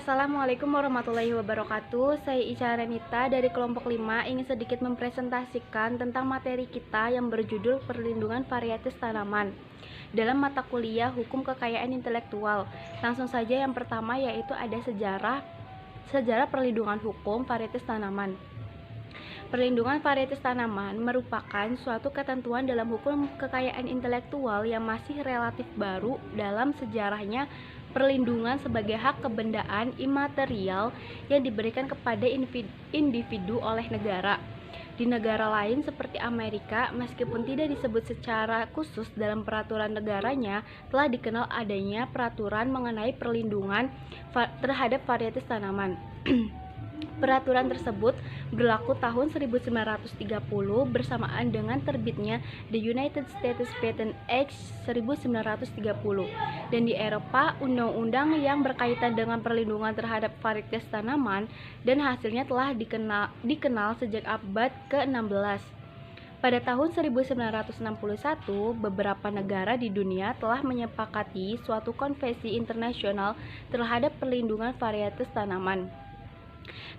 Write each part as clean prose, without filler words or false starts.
Assalamualaikum warahmatullahi wabarakatuh. Saya Ica Renita dari kelompok 5 ingin sedikit mempresentasikan tentang materi kita yang berjudul Perlindungan Varietas Tanaman dalam mata kuliah Hukum Kekayaan Intelektual. Langsung saja yang pertama yaitu ada sejarah perlindungan hukum varietas tanaman. Perlindungan varietas tanaman merupakan suatu ketentuan dalam hukum kekayaan intelektual yang masih relatif baru dalam sejarahnya. Perlindungan sebagai hak kebendaan imaterial yang diberikan kepada individu oleh negara. Di negara lain seperti Amerika, meskipun tidak disebut secara khusus dalam peraturan negaranya, telah dikenal adanya peraturan mengenai perlindungan terhadap varietas tanaman. Peraturan tersebut berlaku tahun 1930 bersamaan dengan terbitnya The United States Patent Act 1930, dan di Eropa undang-undang yang berkaitan dengan perlindungan terhadap varietas tanaman dan hasilnya telah dikenal sejak abad ke-16. Pada tahun 1961, beberapa negara di dunia telah menyepakati suatu konvensi internasional terhadap perlindungan varietas tanaman.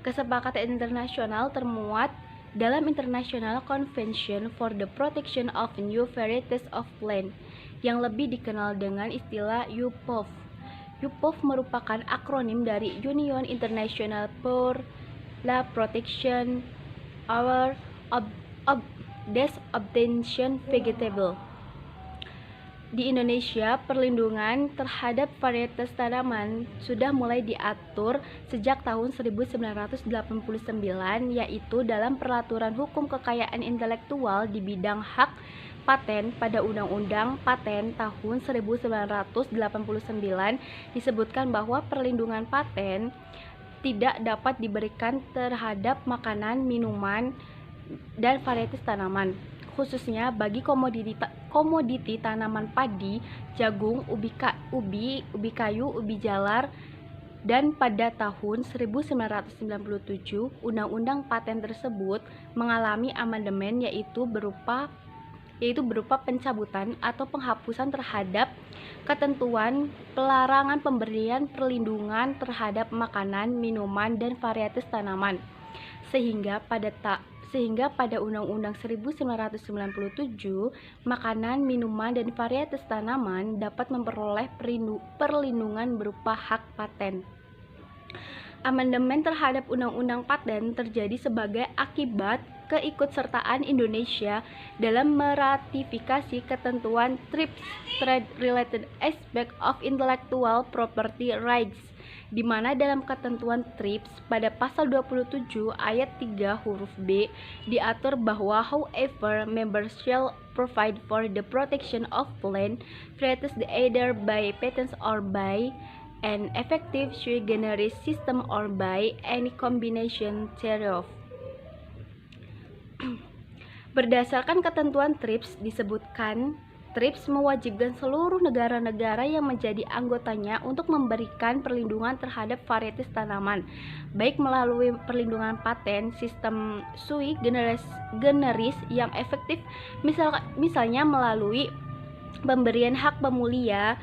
Kesepakatan internasional termuat dalam International Convention for the Protection of New Varieties of Plant, yang lebih dikenal dengan istilah UPOV. UPOV merupakan akronim dari Union International for la Protection of des Obtention Vegetable. Di Indonesia, perlindungan terhadap varietas tanaman sudah mulai diatur sejak tahun 1989, yaitu dalam Peraturan Hukum Kekayaan Intelektual di bidang hak paten pada Undang-Undang Paten tahun 1989 disebutkan bahwa perlindungan paten tidak dapat diberikan terhadap makanan, minuman, dan varietas tanaman, khususnya bagi komoditi tanaman padi, jagung, ubi kayu, ubi jalar. Dan pada tahun 1997, Undang-Undang Paten tersebut mengalami amandemen yaitu berupa pencabutan atau penghapusan terhadap ketentuan pelarangan pemberian perlindungan terhadap makanan, minuman, dan varietas tanaman, sehingga pada Undang-Undang 1997, makanan, minuman, dan varietas tanaman dapat memperoleh perlindungan berupa hak paten. Amandemen terhadap Undang-Undang Paten terjadi sebagai akibat keikutsertaan Indonesia dalam meratifikasi ketentuan TRIPS (Trade Related Aspects of Intellectual Property Rights), di mana dalam ketentuan TRIPS pada pasal 27 ayat 3 huruf B diatur bahwa however members shall provide for the protection of plant varieties either by patents or by an effective sui generis system or by any combination thereof. Berdasarkan ketentuan TRIPS disebutkan, TRIPS mewajibkan seluruh negara-negara yang menjadi anggotanya untuk memberikan perlindungan terhadap varietas tanaman, baik melalui perlindungan paten, sistem sui generis yang efektif, misalnya melalui pemberian hak pemulia,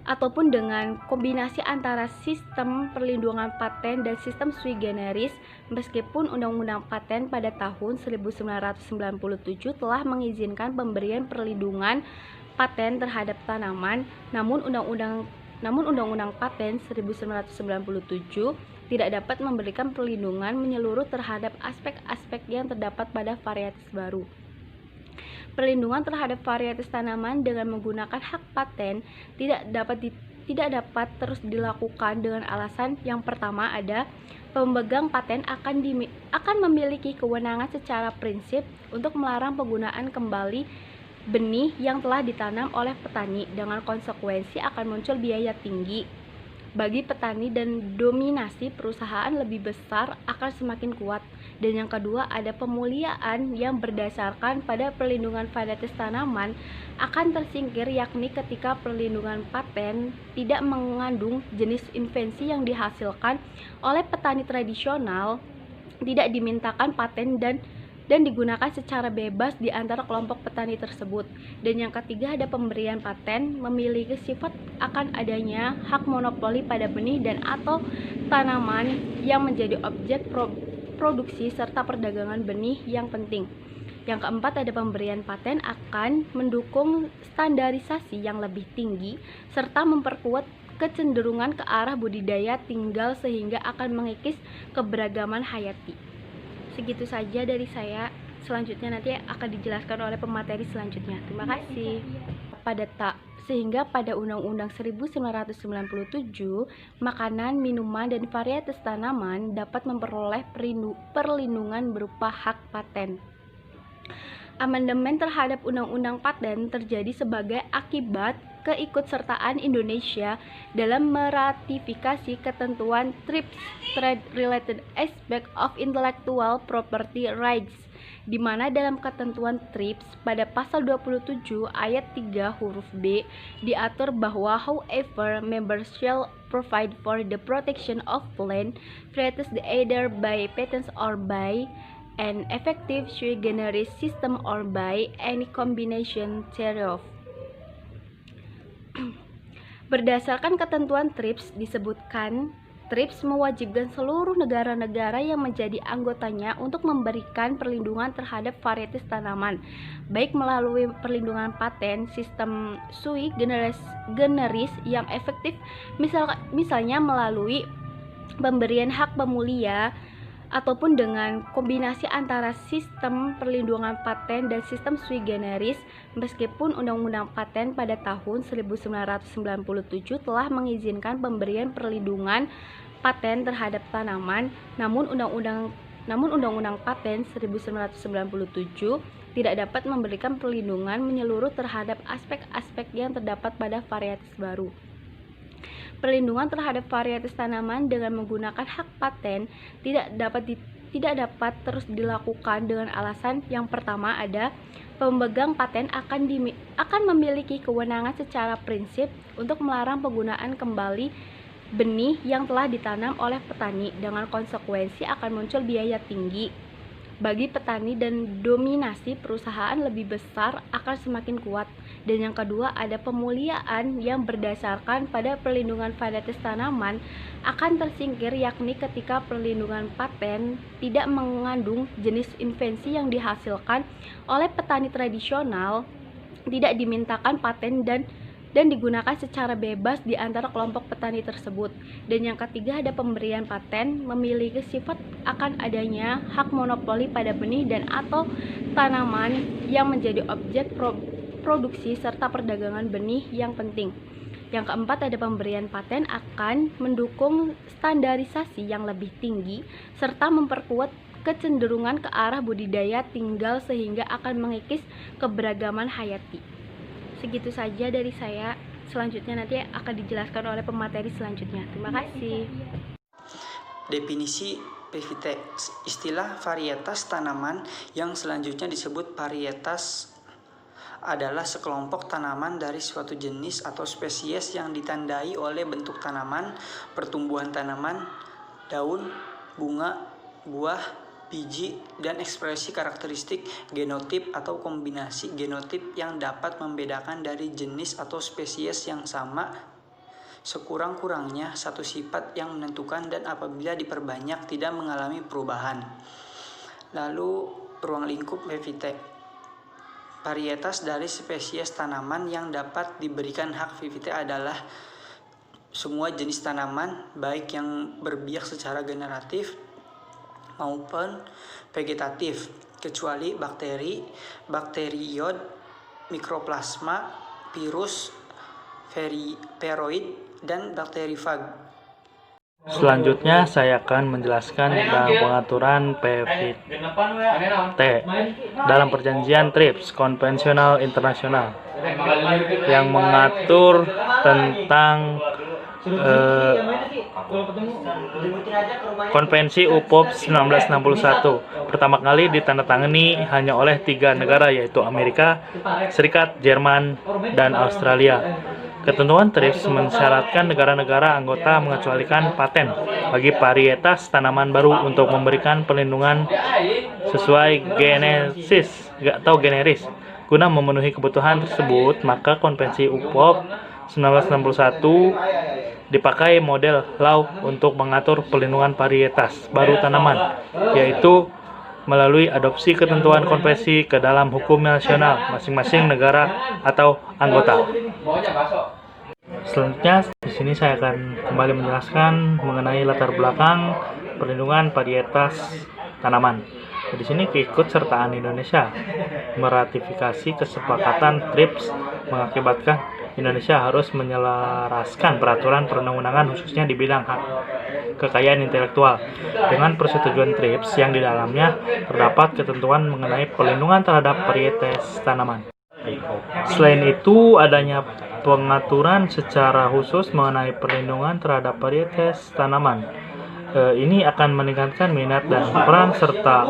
ataupun dengan kombinasi antara sistem perlindungan paten dan sistem sui generis. Meskipun Undang-Undang Paten pada tahun 1997 telah mengizinkan pemberian perlindungan paten terhadap tanaman, namun Undang-Undang Paten 1997 tidak dapat memberikan perlindungan menyeluruh terhadap aspek-aspek yang terdapat pada varietas baru. Perlindungan terhadap varietas tanaman dengan menggunakan hak paten tidak dapat terus dilakukan dengan alasan yang pertama ada pemegang paten akan memiliki kewenangan secara prinsip untuk melarang penggunaan kembali benih yang telah ditanam oleh petani, dengan konsekuensi akan muncul biaya tinggi bagi petani dan dominasi perusahaan lebih besar akan semakin kuat. Dan yang kedua ada pemuliaan yang berdasarkan pada perlindungan varietas tanaman akan tersingkir, yakni ketika perlindungan paten tidak mengandung jenis invensi yang dihasilkan oleh petani tradisional, tidak dimintakan paten dan dan digunakan secara bebas di antara kelompok petani tersebut. Dan yang ketiga ada pemberian paten, memiliki sifat akan adanya hak monopoli pada benih dan atau tanaman yang menjadi objek produksi serta perdagangan benih yang penting. Yang keempat ada pemberian paten akan mendukung standarisasi yang lebih tinggi serta memperkuat kecenderungan ke arah budidaya tinggal sehingga akan mengikis keberagaman hayati. Segitu saja dari saya. Selanjutnya nanti akan dijelaskan oleh pemateri selanjutnya. Terima kasih. Sehingga pada Undang-Undang 1997, makanan, minuman, dan varietas tanaman dapat memperoleh perlindungan berupa hak paten. Amandemen terhadap Undang-Undang Paten terjadi sebagai akibat keikutsertaan Indonesia dalam meratifikasi ketentuan TRIPS (Trade Related Aspects of Intellectual Property Rights), di mana dalam ketentuan TRIPS pada pasal 27 ayat 3 huruf B diatur bahwa however members shall provide for the protection of plant varieties either by patents or by an effective sui generis system or by any combination thereof. Berdasarkan ketentuan TRIPS disebutkan, TRIPS mewajibkan seluruh negara-negara yang menjadi anggotanya untuk memberikan perlindungan terhadap varietas tanaman, baik melalui perlindungan paten, sistem sui generis yang efektif, misalnya melalui pemberian hak pemulia, ataupun dengan kombinasi antara sistem perlindungan paten dan sistem sui generis. Meskipun Undang-Undang Paten pada tahun 1997 telah mengizinkan pemberian perlindungan paten terhadap tanaman, namun Undang-Undang Paten 1997 tidak dapat memberikan perlindungan menyeluruh terhadap aspek-aspek yang terdapat pada varietas baru. Perlindungan terhadap varietas tanaman dengan menggunakan hak paten tidak dapat terus dilakukan dengan alasan yang pertama ada pemegang paten akan memiliki kewenangan secara prinsip untuk melarang penggunaan kembali benih yang telah ditanam oleh petani, dengan konsekuensi akan muncul biaya tinggi bagi petani dan dominasi perusahaan lebih besar akan semakin kuat. Dan yang kedua ada pemuliaan yang berdasarkan pada perlindungan varietas tanaman akan tersingkir, yakni ketika perlindungan paten tidak mengandung jenis invensi yang dihasilkan oleh petani tradisional, tidak dimintakan paten dan digunakan secara bebas di antara kelompok petani tersebut. Dan yang ketiga ada pemberian paten, memiliki sifat akan adanya hak monopoli pada benih dan atau tanaman yang menjadi objek produksi serta perdagangan benih yang penting. Yang keempat ada pemberian paten akan mendukung standarisasi yang lebih tinggi serta memperkuat kecenderungan ke arah budidaya tinggal sehingga akan mengikis keberagaman hayati. Segitu saja dari saya. Selanjutnya nanti akan dijelaskan oleh pemateri selanjutnya. Terima kasih. Definisi PVT. Istilah varietas tanaman yang selanjutnya disebut varietas adalah sekelompok tanaman dari suatu jenis atau spesies yang ditandai oleh bentuk tanaman, pertumbuhan tanaman, daun, bunga, buah, biji, dan ekspresi karakteristik genotip atau kombinasi genotip yang dapat membedakan dari jenis atau spesies yang sama sekurang-kurangnya satu sifat yang menentukan dan apabila diperbanyak tidak mengalami perubahan. Lalu ruang lingkup PVT. Varietas dari spesies tanaman yang dapat diberikan hak PVT adalah semua jenis tanaman baik yang berbiak secara generatif maupun vegetatif, kecuali bakteri, bakteriod, mikroplasma, virus, viroid, dan bakterifag. Selanjutnya saya akan menjelaskan tentang pengaturan PVT dalam perjanjian TRIPS konvensional internasional yang mengatur tentang Konvensi UPOP 1961 pertama kali ditandatangani hanya oleh 3 negara, yaitu Amerika Serikat, Jerman, dan Australia. Ketentuan TRIPS mensyaratkan negara-negara anggota mengecualikan paten bagi varietas tanaman baru untuk memberikan perlindungan sesuai generis. Guna memenuhi kebutuhan tersebut, maka Konvensi UPOV 1961 dipakai model law untuk mengatur perlindungan varietas baru tanaman, yaitu melalui adopsi ketentuan konvensi ke dalam hukum nasional masing-masing negara atau anggota. Selanjutnya, di sini saya akan kembali menjelaskan mengenai latar belakang perlindungan varietas tanaman. Di sini keikutsertaan Indonesia meratifikasi kesepakatan TRIPS mengakibatkan Indonesia harus menyelaraskan peraturan perundang-undangan khususnya di bidang hak kekayaan intelektual dengan persetujuan TRIPS yang di dalamnya terdapat ketentuan mengenai perlindungan terhadap varietas tanaman. Selain itu, adanya pengaturan secara khusus mengenai perlindungan terhadap varietas tanaman. Ini akan meningkatkan minat dan peran serta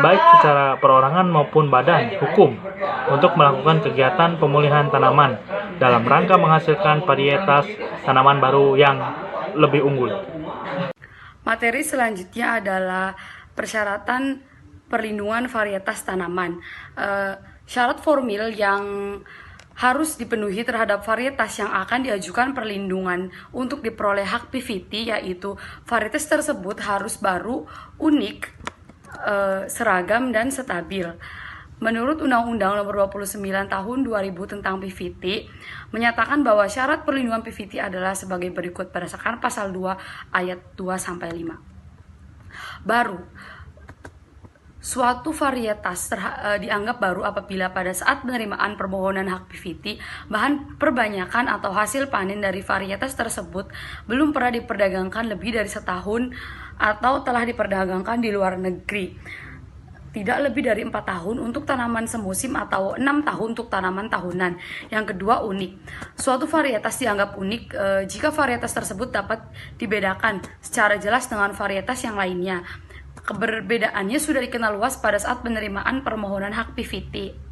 baik secara perorangan maupun badan hukum untuk melakukan kegiatan pemulihan tanaman dalam rangka menghasilkan varietas tanaman baru yang lebih unggul. Materi selanjutnya adalah persyaratan perlindungan varietas tanaman. Syarat formil yang harus dipenuhi terhadap varietas yang akan diajukan perlindungan untuk diperoleh hak PVT, yaitu varietas tersebut harus baru, unik, seragam, dan stabil. Menurut Undang-Undang Nomor 29 Tahun 2000 tentang PVT, menyatakan bahwa syarat perlindungan PVT adalah sebagai berikut berdasarkan pasal 2 ayat 2-5. Baru, suatu varietas dianggap baru apabila pada saat penerimaan permohonan hak PVT, bahan perbanyakan atau hasil panen dari varietas tersebut belum pernah diperdagangkan lebih dari setahun atau telah diperdagangkan di luar negeri. Tidak lebih dari 4 tahun untuk tanaman semusim atau 6 tahun untuk tanaman tahunan. Yang kedua, unik. Suatu varietas dianggap unik jika varietas tersebut dapat dibedakan secara jelas dengan varietas yang lainnya. Keberbedaannya sudah dikenal luas pada saat penerimaan permohonan hak PVT.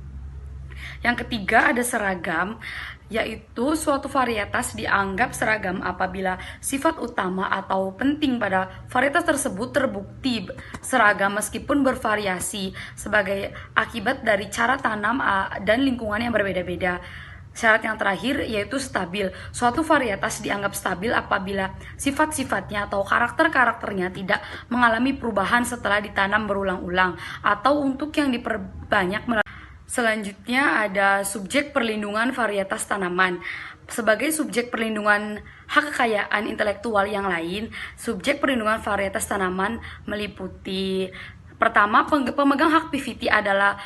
Yang ketiga, ada seragam, yaitu suatu varietas dianggap seragam apabila sifat utama atau penting pada varietas tersebut terbukti seragam meskipun bervariasi sebagai akibat dari cara tanam dan lingkungan yang berbeda-beda. Syarat yang terakhir yaitu stabil. Suatu varietas dianggap stabil apabila sifat-sifatnya atau karakter-karakternya tidak mengalami perubahan setelah ditanam berulang-ulang atau untuk yang diperbanyak. Selanjutnya ada subjek perlindungan varietas tanaman. Sebagai subjek perlindungan hak kekayaan intelektual yang lain, subjek perlindungan varietas tanaman meliputi: pertama, pemegang hak PVT adalah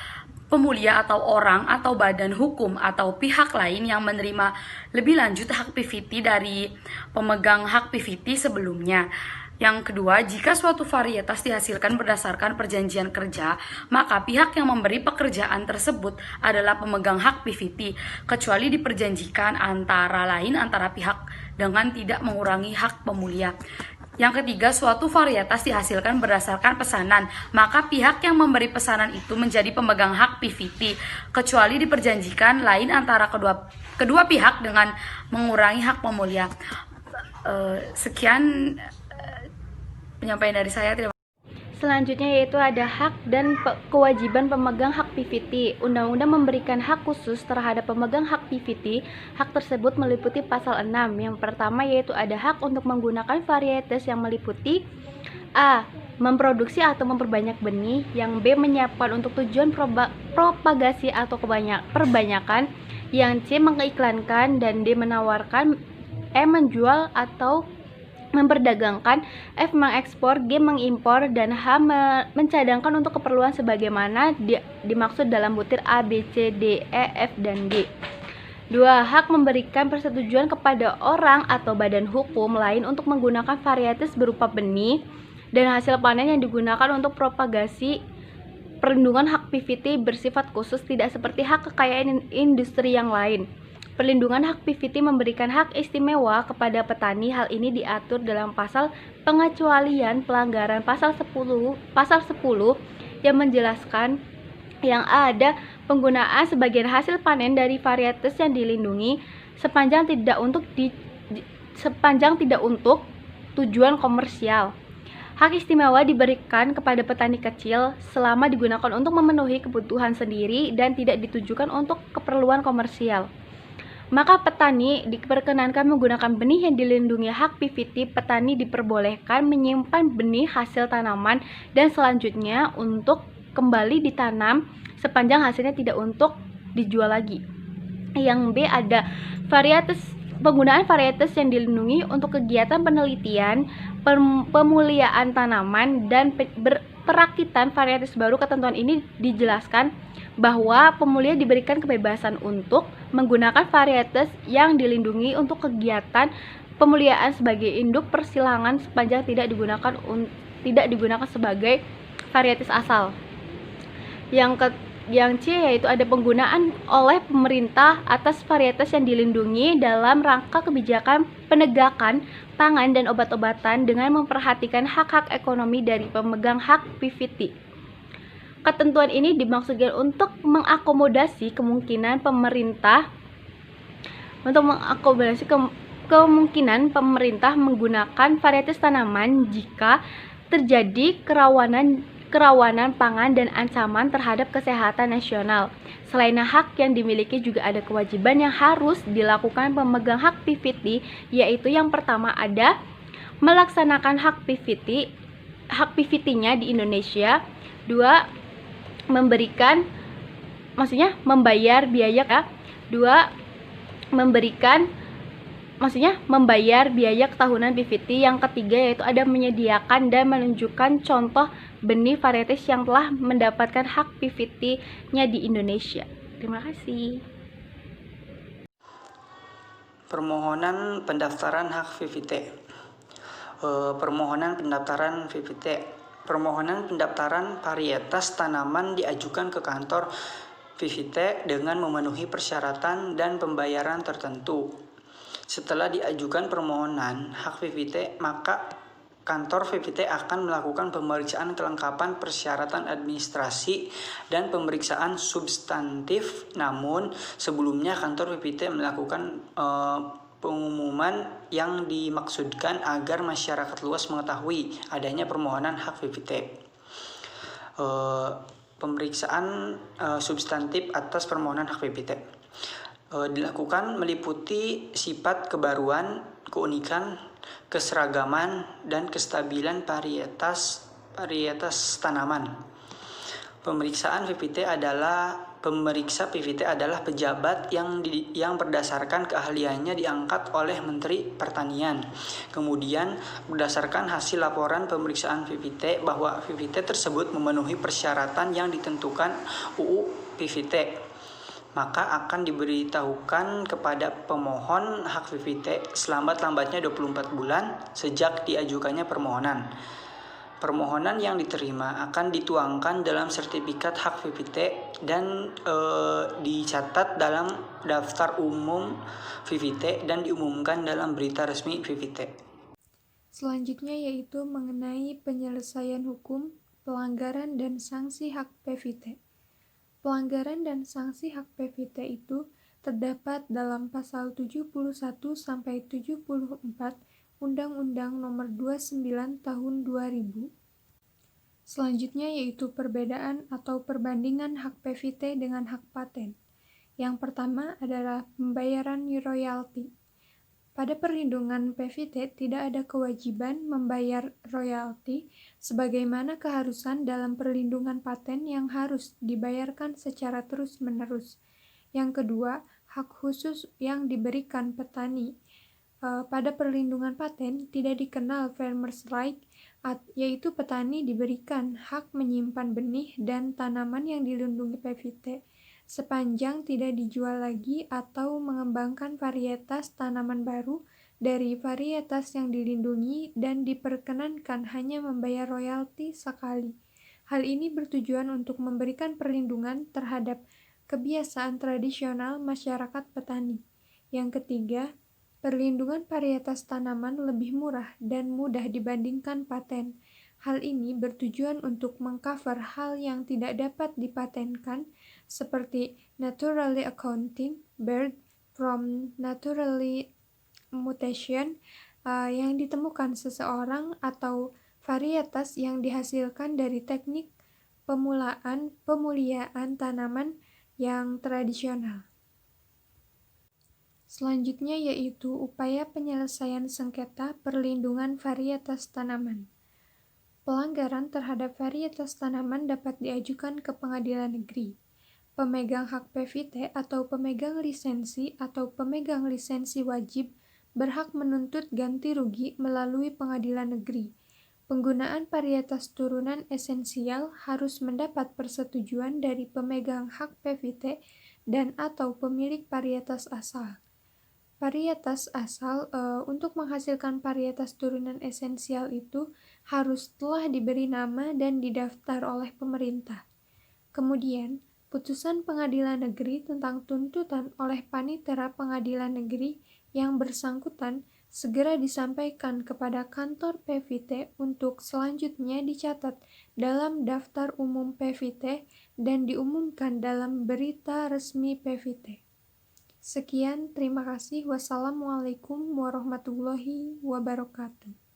pemulia atau orang atau badan hukum atau pihak lain yang menerima lebih lanjut hak PVT dari pemegang hak PVT sebelumnya. Yang kedua, jika suatu varietas dihasilkan berdasarkan perjanjian kerja, maka pihak yang memberi pekerjaan tersebut adalah pemegang hak PVT, kecuali diperjanjikan antara lain antara pihak dengan tidak mengurangi hak pemulia. Yang ketiga, suatu varietas dihasilkan berdasarkan pesanan, maka pihak yang memberi pesanan itu menjadi pemegang hak PVT, kecuali diperjanjikan lain antara kedua pihak dengan mengurangi hak pemulia. Sekian penyampaian dari saya. Terima kasih. Selanjutnya yaitu ada hak dan kewajiban pemegang hak PVT. Undang-undang memberikan hak khusus terhadap pemegang hak PVT. Hak tersebut meliputi pasal 6. Yang pertama yaitu ada hak untuk menggunakan varietas yang meliputi: A. Memproduksi atau memperbanyak benih. Yang B. Menyiapkan untuk tujuan propagasi atau perbanyakan. Yang C. Mengiklankan. Dan D. Menawarkan. E. Menjual atau memperdagangkan. F. Mengekspor. G. Mengimpor. Dan H. Mencadangkan untuk keperluan sebagaimana dimaksud dalam butir A, B, C, D, E, F, dan G. 2. Hak memberikan persetujuan kepada orang atau badan hukum lain untuk menggunakan varietas berupa benih dan hasil panen yang digunakan untuk propagasi. Perlindungan hak PVT bersifat khusus, tidak seperti hak kekayaan industri yang lain. Perlindungan hak PVT memberikan hak istimewa kepada petani. Hal ini diatur dalam pasal pengecualian pelanggaran pasal 10 yang menjelaskan yang ada penggunaan sebagian hasil panen dari varietas yang dilindungi sepanjang tidak untuk tujuan komersial. Hak istimewa diberikan kepada petani kecil selama digunakan untuk memenuhi kebutuhan sendiri dan tidak ditujukan untuk keperluan komersial. Maka petani diperkenankan menggunakan benih yang dilindungi hak PVT. Petani diperbolehkan menyimpan benih hasil tanaman dan selanjutnya untuk kembali ditanam sepanjang hasilnya tidak untuk dijual lagi. Yang B ada penggunaan varietas yang dilindungi untuk kegiatan penelitian, pemuliaan tanaman, dan perakitan varietas baru. Ketentuan ini dijelaskan bahwa pemulia diberikan kebebasan untuk menggunakan varietas yang dilindungi untuk kegiatan pemuliaan sebagai induk persilangan sepanjang tidak digunakan sebagai varietas asal. Yang C yaitu ada penggunaan oleh pemerintah atas varietas yang dilindungi dalam rangka kebijakan penegakan pangan dan obat-obatan dengan memperhatikan hak-hak ekonomi dari pemegang hak PVT. Ketentuan ini dimaksudkan untuk mengakomodasi kemungkinan pemerintah menggunakan varietas tanaman jika terjadi kerawanan pangan dan ancaman terhadap kesehatan nasional. Selain hak yang dimiliki juga ada kewajiban yang harus dilakukan pemegang hak PVT, yaitu yang pertama ada melaksanakan hak PVT-nya di Indonesia. 2. Membayar biaya ketahunan PVT. Yang ketiga yaitu ada menyediakan dan menunjukkan contoh benih varietas yang telah mendapatkan hak PVT-nya di Indonesia. Terima kasih. Permohonan pendaftaran hak PVT. Permohonan pendaftaran varietas tanaman diajukan ke kantor PVT dengan memenuhi persyaratan dan pembayaran tertentu. Setelah diajukan permohonan hak PVT, maka kantor PVT akan melakukan pemeriksaan kelengkapan persyaratan administrasi dan pemeriksaan substantif. Namun, sebelumnya kantor PVT melakukan pengumuman yang dimaksudkan agar masyarakat luas mengetahui adanya permohonan hak PVT. Pemeriksaan substantif atas permohonan hak PVT dilakukan meliputi sifat kebaruan, keunikan, keseragaman, dan kestabilan varietas tanaman. Pemeriksa PVT adalah pejabat yang berdasarkan keahliannya diangkat oleh Menteri Pertanian. Kemudian berdasarkan hasil laporan pemeriksaan PVT bahwa PVT tersebut memenuhi persyaratan yang ditentukan UU PVT, maka akan diberitahukan kepada pemohon hak PVT selambat-lambatnya 24 bulan sejak diajukannya permohonan. Permohonan yang diterima akan dituangkan dalam sertifikat hak PVT dan dicatat dalam daftar umum PVT dan diumumkan dalam berita resmi PVT. Selanjutnya yaitu mengenai penyelesaian hukum, pelanggaran dan sanksi hak PVT. Pelanggaran dan sanksi hak PVT itu terdapat dalam pasal 71 sampai 74 Undang-Undang Nomor 29 Tahun 2000. Selanjutnya yaitu perbedaan atau perbandingan hak PVT dengan hak paten. Yang pertama adalah pembayaran royalti. Pada perlindungan PVT tidak ada kewajiban membayar royalti sebagaimana keharusan dalam perlindungan paten yang harus dibayarkan secara terus-menerus. Yang kedua, hak khusus yang diberikan petani. Pada perlindungan paten tidak dikenal farmers right, yaitu petani diberikan hak menyimpan benih dan tanaman yang dilindungi PVT sepanjang tidak dijual lagi atau mengembangkan varietas tanaman baru dari varietas yang dilindungi dan diperkenankan hanya membayar royalti sekali. Hal ini bertujuan untuk memberikan perlindungan terhadap kebiasaan tradisional masyarakat petani. Yang ketiga, perlindungan varietas tanaman lebih murah dan mudah dibandingkan paten. Hal ini bertujuan untuk mengcover hal yang tidak dapat dipatenkan seperti naturally accounting, bird from naturally mutation yang ditemukan seseorang atau varietas yang dihasilkan dari teknik pemuliaan tanaman yang tradisional. Selanjutnya yaitu upaya penyelesaian sengketa perlindungan varietas tanaman. Pelanggaran terhadap varietas tanaman dapat diajukan ke pengadilan negeri. Pemegang hak PVT atau pemegang lisensi wajib berhak menuntut ganti rugi melalui pengadilan negeri. Penggunaan varietas turunan esensial harus mendapat persetujuan dari pemegang hak PVT dan atau pemilik varietas asal. Varietas asal untuk menghasilkan varietas turunan esensial itu harus telah diberi nama dan didaftar oleh pemerintah. Kemudian, putusan pengadilan negeri tentang tuntutan oleh panitera pengadilan negeri yang bersangkutan segera disampaikan kepada kantor PVT untuk selanjutnya dicatat dalam daftar umum PVT dan diumumkan dalam berita resmi PVT. Sekian, terima kasih. Wassalamualaikum warahmatullahi wabarakatuh.